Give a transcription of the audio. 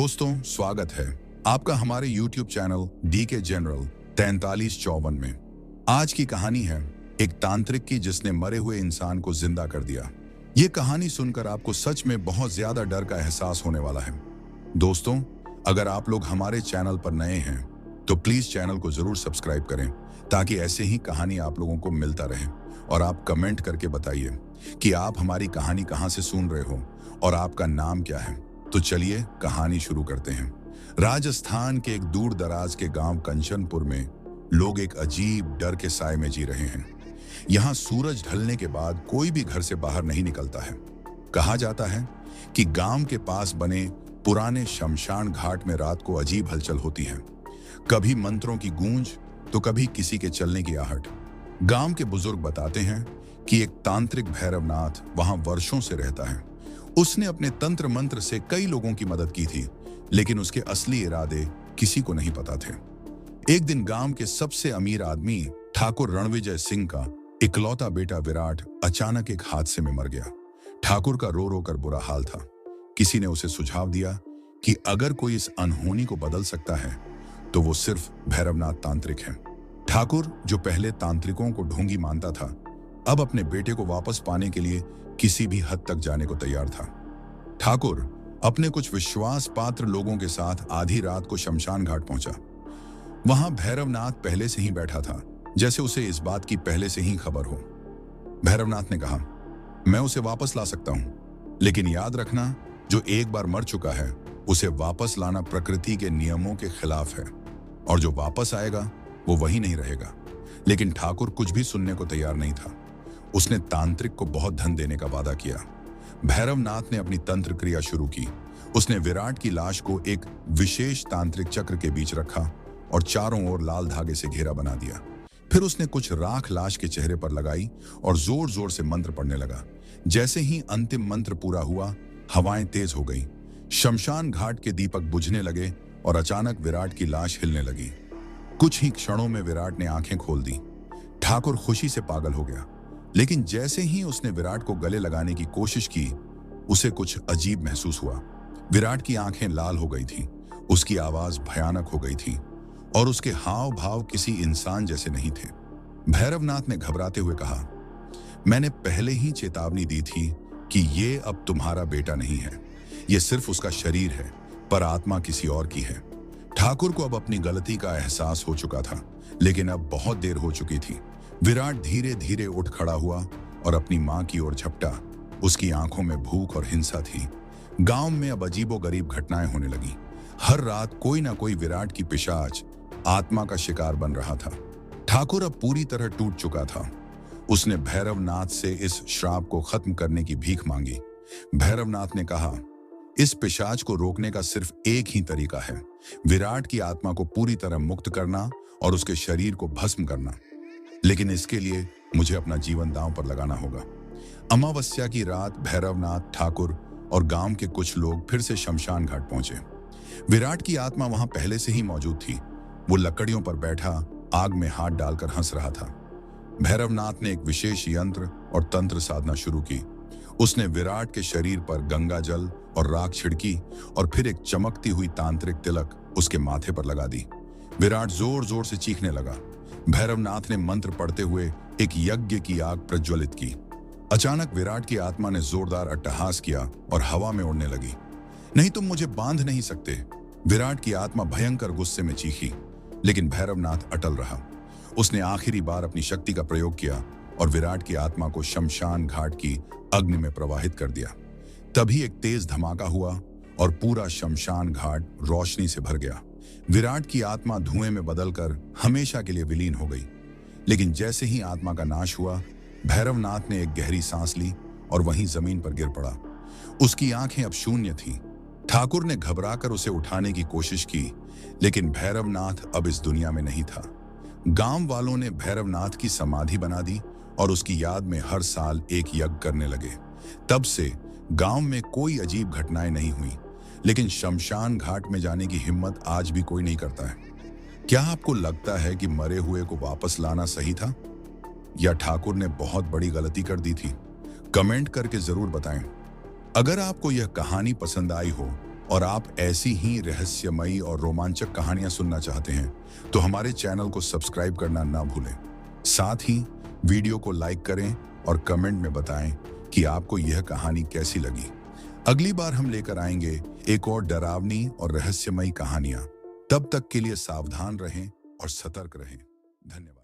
दोस्तों, स्वागत है आपका हमारे YouTube चैनल डी के जनरल 4354 में। आज की कहानी है एक तांत्रिक की जिसने मरे हुए इंसान को जिंदा कर दिया। ये कहानी सुनकर आपको सच में बहुत ज्यादा डर का एहसास होने वाला है। दोस्तों, अगर आप लोग हमारे चैनल पर नए हैं तो प्लीज चैनल को जरूर सब्सक्राइब करें ताकि ऐसे ही कहानी आप लोगों को मिलता रहे। और आप कमेंट करके बताइए कि आप हमारी कहानी कहाँ से सुन रहे हो और आपका नाम क्या है। तो चलिए कहानी शुरू करते हैं। राजस्थान के एक दूर दराज के गांव कंचनपुर में लोग एक अजीब डर के साए में जी रहे हैं। यहाँ सूरज ढलने के बाद कोई भी घर से बाहर नहीं निकलता है। कहा जाता है कि गांव के पास बने पुराने शमशान घाट में रात को अजीब हलचल होती है। कभी मंत्रों की गूंज तो कभी किसी के चलने की आहट। गांव के बुजुर्ग बताते हैं कि एक तांत्रिक भैरवनाथ वहां वर्षों से रहता है। उसने अपने तंत्र मंत्र से कई लोगों की मदद की थी, लेकिन उसके असली इरादे किसी को नहीं पता थे। एक दिन गांव के सबसे अमीर आदमी ठाकुर रणविजय सिंह का इकलौता बेटा विराट अचानक एक हादसे में मर गया। ठाकुर का रो रो कर बुरा हाल था। किसी ने उसे सुझाव दिया कि अगर कोई इस अनहोनी को बदल सकता है तो वो सिर्फ भैरवनाथ तांत्रिक है। ठाकुर, जो पहले तांत्रिकों को ढोंगी मानता था, अब अपने बेटे को वापस पाने के लिए किसी भी हद तक जाने को तैयार था। ठाकुर अपने कुछ विश्वास पात्र लोगों के साथ आधी रात को शमशान घाट पहुंचा। वहां भैरवनाथ पहले से ही बैठा था, जैसे उसे इस बात की पहले से ही खबर हो। भैरवनाथ ने कहा, मैं उसे वापस ला सकता हूं, लेकिन याद रखना, जो एक बार मर चुका है उसे वापस लाना प्रकृति के नियमों के खिलाफ है, और जो वापस आएगा वो वही नहीं रहेगा। लेकिन ठाकुर कुछ भी सुनने को तैयार नहीं था। उसने तांत्रिक को बहुत धन देने का वादा किया। भैरवनाथ ने अपनी तंत्र क्रिया शुरू की। उसने विराट की लाश को एक विशेष तांत्रिक चक्र के बीच रखा और चारों ओर लाल धागे से घेरा बना दिया। फिर उसने कुछ राख लाश के चेहरे पर लगाई और जोर जोर से मंत्र पढ़ने लगा। जैसे ही अंतिम मंत्र पूरा हुआ, हवाएं तेज हो गई, शमशान घाट के दीपक बुझने लगे और अचानक विराट की लाश हिलने लगी। कुछ ही क्षणों में विराट ने आंखें खोल दी। ठाकुर खुशी से पागल हो गया, लेकिन जैसे ही उसने विराट को गले लगाने की कोशिश की, उसे कुछ अजीब महसूस हुआ। विराट की आंखें लाल हो गई थीं, उसकी आवाज भयानक हो गई थी और उसके हाव भाव किसी इंसान जैसे नहीं थे। भैरवनाथ ने घबराते हुए कहा, मैंने पहले ही चेतावनी दी थी कि ये अब तुम्हारा बेटा नहीं है, ये सिर्फ उसका शरीर है, पर आत्मा किसी और की है। ठाकुर को अब अपनी गलती का एहसास हो चुका था, लेकिन अब बहुत देर हो चुकी थी। विराट धीरे धीरे उठ खड़ा हुआ और अपनी मां की ओर झपटा। उसकी आंखों में भूख और हिंसा थी। गांव में अब अजीबोगरीब घटनाएं होने लगी। हर रात कोई ना कोई विराट की पिशाच आत्मा का शिकार बन रहा था। ठाकुर अब पूरी तरह टूट चुका था। उसने भैरवनाथ से इस श्राप को खत्म करने की भीख मांगी। भैरवनाथ ने कहा, इस पिशाच को रोकने का सिर्फ एक ही तरीका है, विराट की आत्मा को पूरी तरह मुक्त करना और उसके शरीर को भस्म करना। लेकिन इसके लिए मुझे अपना जीवन दांव पर लगाना होगा। अमावस्या की रात भैरवनाथ, ठाकुर और गांव के कुछ लोग फिर से शमशान घाट पहुंचे। विराट की आत्मा वहां पहले से ही मौजूद थी। वो लकड़ियों पर बैठा आग में हाथ डालकर हंस रहा था। भैरवनाथ ने एक विशेष यंत्र और तंत्र साधना शुरू की। उसने विराट के शरीर पर गंगा जल और राख छिड़की और फिर एक चमकती हुई तांत्रिक तिलक उसके माथे पर लगा दी। विराट जोर जोर से चीखने लगा। भैरवनाथ ने मंत्र पढ़ते हुए एक यज्ञ की आग प्रज्वलित की। अचानक विराट की आत्मा ने जोरदार अट्टहास किया और हवा में उड़ने लगी। नहीं, तुम मुझे बांध नहीं सकते, विराट की आत्मा भयंकर गुस्से में चीखी। लेकिन भैरवनाथ अटल रहा। उसने आखिरी बार अपनी शक्ति का प्रयोग किया और विराट की आत्मा को शमशान घाट की अग्नि में प्रवाहित कर दिया। तभी एक तेज धमाका हुआ और पूरा शमशान घाट रोशनी से भर गया। विराट की आत्मा धुएं में बदलकर हमेशा के लिए विलीन हो गई। लेकिन जैसे ही आत्मा का नाश हुआ, भैरवनाथ ने एक गहरी सांस ली और वहीं जमीन पर गिर पड़ा। उसकी आंखें अब शून्य थीं। ठाकुर ने घबराकर उसे उठाने की कोशिश की, लेकिन भैरवनाथ अब इस दुनिया में नहीं था। गांव वालों ने भैरवनाथ की समाधि बना दी और उसकी याद में हर साल एक यज्ञ करने लगे। तब से गांव में कोई अजीब घटनाएं नहीं हुई, लेकिन शमशान घाट में जाने की हिम्मत आज भी कोई नहीं करता है। क्या आपको लगता है कि मरे हुए को वापस लाना सही था, या ठाकुर ने बहुत बड़ी गलती कर दी थी? कमेंट करके जरूर बताएं। अगर आपको यह कहानी पसंद आई हो और आप ऐसी ही रहस्यमयी और रोमांचक कहानियां सुनना चाहते हैं तो हमारे चैनल को सब्सक्राइब करना ना भूलें। साथ ही वीडियो को लाइक करें और कमेंट में बताएं कि आपको यह कहानी कैसी लगी। अगली बार हम लेकर आएंगे एक और डरावनी और रहस्यमयी कहानियां। तब तक के लिए सावधान रहें और सतर्क रहें। धन्यवाद।